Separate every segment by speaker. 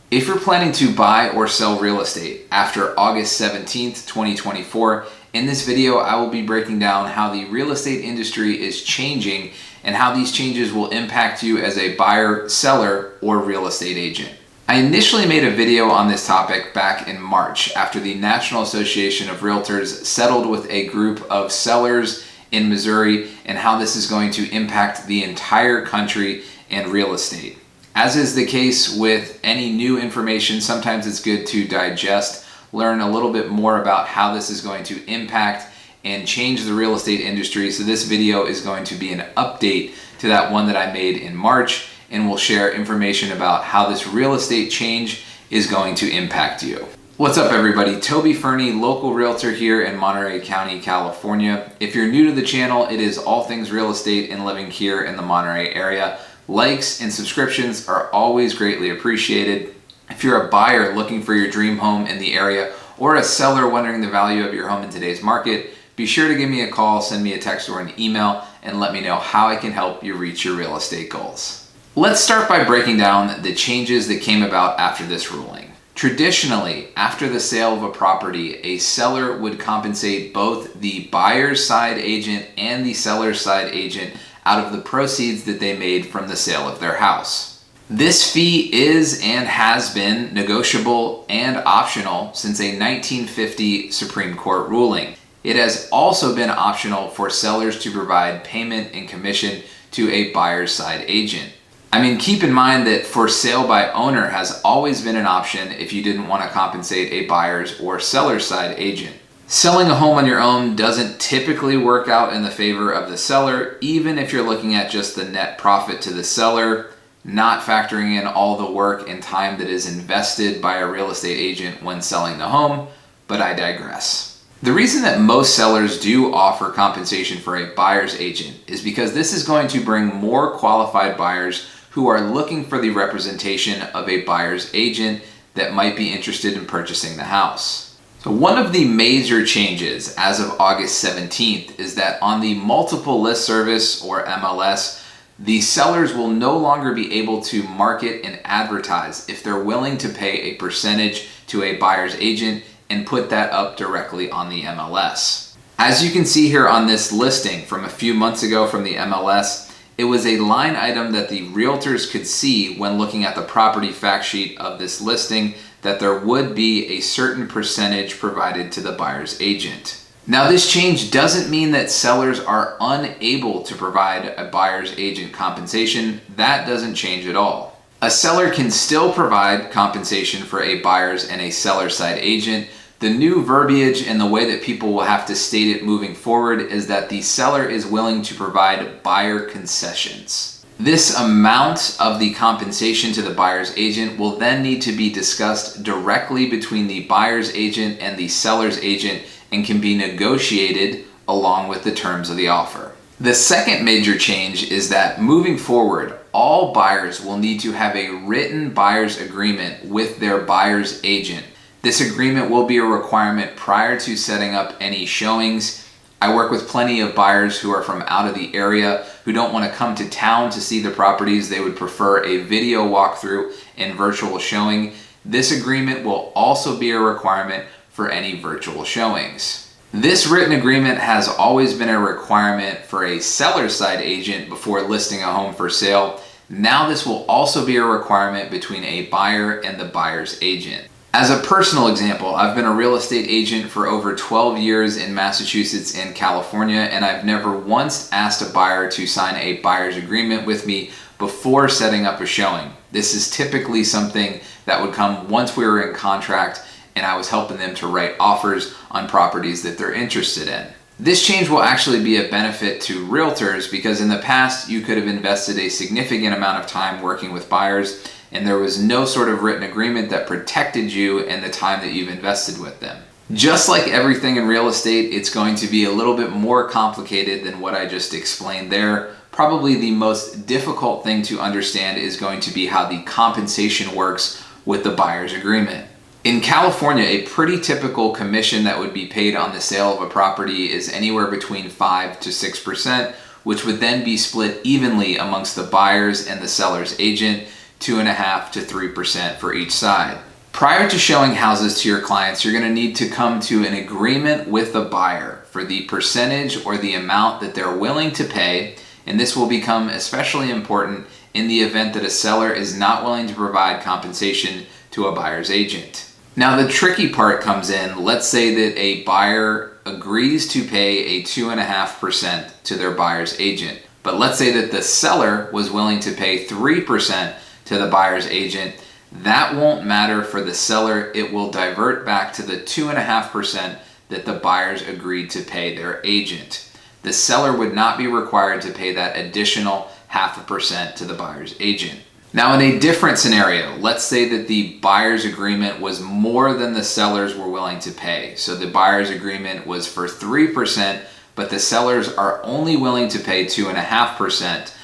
Speaker 1: If you're planning to buy or sell real estate after August 17th, 2024, in this video I will be breaking down how the real estate industry is changing and how these changes will impact you as a buyer, seller, or real estate agent. I initially made a video on this topic back in March after the National Association of Realtors settled with a group of sellers in Missouri and how this is going to impact the entire country and real estate. As is the case with any new information, sometimes it's good to digest, learn a little bit more about how this is going to impact and change the real estate industry. So this video is going to be an update to that one that I made in March, and we'll share information about how this real estate change is going to impact you. What's up everybody? Toby Fernie, local realtor here in Monterey County, California. If you're new to the channel, it is all things real estate and living here in the Monterey area. Likes and subscriptions are always greatly appreciated. If you're a buyer looking for your dream home in the area or a seller wondering the value of your home in today's market, be sure to give me a call, send me a text or an email, and let me know how I can help you reach your real estate goals. Let's start by breaking down the changes that came about after this ruling. Traditionally, after the sale of a property, a seller would compensate both the buyer's side agent and the seller's side agent out of the proceeds that they made from the sale of their house. This fee is and has been negotiable and optional since a 1950 Supreme Court ruling. It has also been optional for sellers to provide payment and commission to a buyer's side agent. I mean, keep in mind that for sale by owner has always been an option if you didn't want to compensate a buyer's or seller's side agent. Selling a home on your own doesn't typically work out in the favor of the seller, even if you're looking at just the net profit to the seller, not factoring in all the work and time that is invested by a real estate agent when selling the home, but I digress. The reason that most sellers do offer compensation for a buyer's agent is because this is going to bring more qualified buyers who are looking for the representation of a buyer's agent that might be interested in purchasing the house. So one of the major changes as of August 17th is that on the multiple list service or MLS, the sellers will no longer be able to market and advertise if they're willing to pay a percentage to a buyer's agent and put that up directly on the MLS. As you can see here on this listing from a few months ago from the MLS, it was a line item that the realtors could see when looking at the property fact sheet of this listing that there would be a certain percentage provided to the buyer's agent. Now this change doesn't mean that sellers are unable to provide a buyer's agent compensation. That doesn't change at all. A seller can still provide compensation for a buyer's and a seller's side agent. The new verbiage and the way that people will have to state it moving forward is that the seller is willing to provide buyer concessions. This amount of the compensation to the buyer's agent will then need to be discussed directly between the buyer's agent and the seller's agent and can be negotiated along with the terms of the offer. The second major change is that moving forward, all buyers will need to have a written buyer's agreement with their buyer's agent. This agreement will be a requirement prior to setting up any showings. I work with plenty of buyers who are from out of the area who don't want to come to town to see the properties. They would prefer a video walkthrough and virtual showing. This agreement will also be a requirement for any virtual showings. This written agreement has always been a requirement for a seller's side agent before listing a home for sale. Now this will also be a requirement between a buyer and the buyer's agent. As a personal example, I've been a real estate agent for over 12 years in Massachusetts and California, and I've never once asked a buyer to sign a buyer's agreement with me before setting up a showing. This is typically something that would come once we were in contract and I was helping them to write offers on properties that they're interested in. This change will actually be a benefit to realtors because in the past you could have invested a significant amount of time working with buyers and there was no sort of written agreement that protected you and the time that you've invested with them. Just like everything in real estate, it's going to be a little bit more complicated than what I just explained there. Probably the most difficult thing to understand is going to be how the compensation works with the buyer's agreement. In California, a pretty typical commission that would be paid on the sale of a property is anywhere between 5 to 6%, which would then be split evenly amongst the buyer's and the seller's agent. 2.5% to 3% for each side. Prior to showing houses to your clients, you're going to need to come to an agreement with the buyer for the percentage or the amount that they're willing to pay, and this will become especially important in the event that a seller is not willing to provide compensation to a buyer's agent. Now the tricky part comes in. Let's say that a buyer agrees to pay a 2.5% to their buyer's agent, but let's say that the seller was willing to pay 3% to the buyer's agent. That won't matter for the seller. It will divert back to the 2.5% that the buyers agreed to pay their agent. The seller would not be required to pay that additional 0.5% to the buyer's agent. Now in a different scenario, let's say that the buyer's agreement was more than the sellers were willing to pay. So the buyer's agreement was for 3%, but the sellers are only willing to pay 2.5%.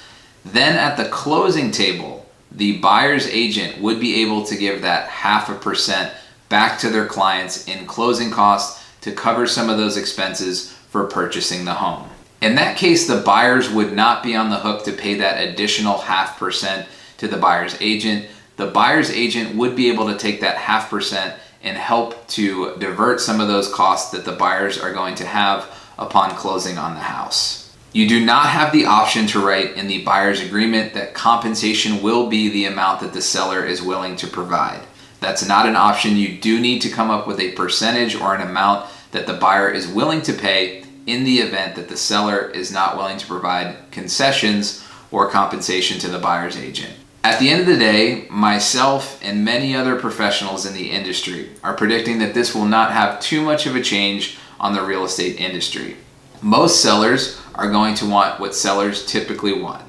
Speaker 1: Then at the closing table, the buyer's agent would be able to give that 0.5% back to their clients in closing costs to cover some of those expenses for purchasing the home. In that case, the buyers would not be on the hook to pay that additional 0.5% to the buyer's agent. The buyer's agent would be able to take that 0.5% and help to divert some of those costs that the buyers are going to have upon closing on the house. You do not have the option to write in the buyer's agreement that compensation will be the amount that the seller is willing to provide. That's not an option. You do need to come up with a percentage or an amount that the buyer is willing to pay in the event that the seller is not willing to provide concessions or compensation to the buyer's agent. At the end of the day, myself and many other professionals in the industry are predicting that this will not have too much of a change on the real estate industry. Most sellers are going to want what sellers typically want: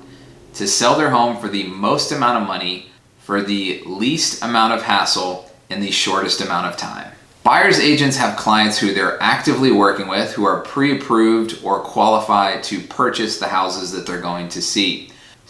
Speaker 1: to sell their home for the most amount of money, for the least amount of hassle, in the shortest amount of time. Buyer's agents have clients who they're actively working with who are pre-approved or qualified to purchase the houses that they're going to see.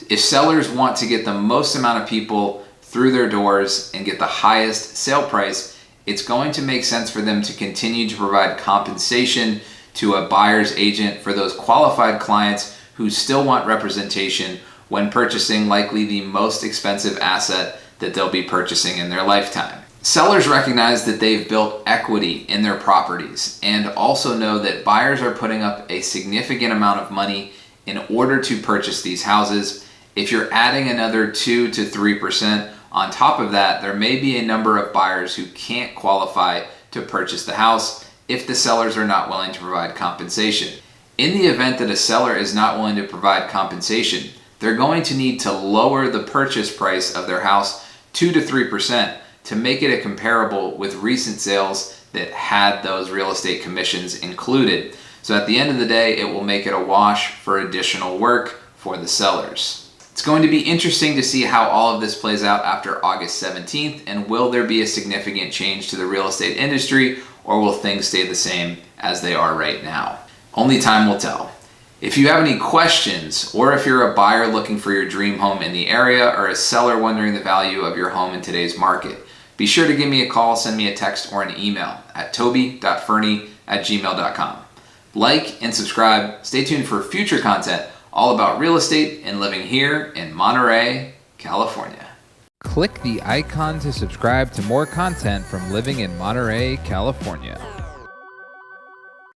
Speaker 1: If sellers want to get the most amount of people through their doors and get the highest sale price, it's going to make sense for them to continue to provide compensation to a buyer's agent for those qualified clients who still want representation when purchasing likely the most expensive asset that they'll be purchasing in their lifetime. Sellers recognize that they've built equity in their properties and also know that buyers are putting up a significant amount of money in order to purchase these houses. If you're adding another 2 to 3% on top of that, there may be a number of buyers who can't qualify to purchase the house if the sellers are not willing to provide compensation. In the event that a seller is not willing to provide compensation, they're going to need to lower the purchase price of their house 2 to 3% to make it comparable with recent sales that had those real estate commissions included. So at the end of the day, it will make it a wash for additional work for the sellers. It's going to be interesting to see how all of this plays out after August 17th, and will there be a significant change to the real estate industry, or will things stay the same as they are right now? Only time will tell. If you have any questions, or if you're a buyer looking for your dream home in the area, or a seller wondering the value of your home in today's market, be sure to give me a call, send me a text, or an email at toby.fernie@gmail.com. Like and subscribe. Stay tuned for future content all about real estate and living here in Monterey, California.
Speaker 2: Click the icon to subscribe to more content from living in Monterey, California.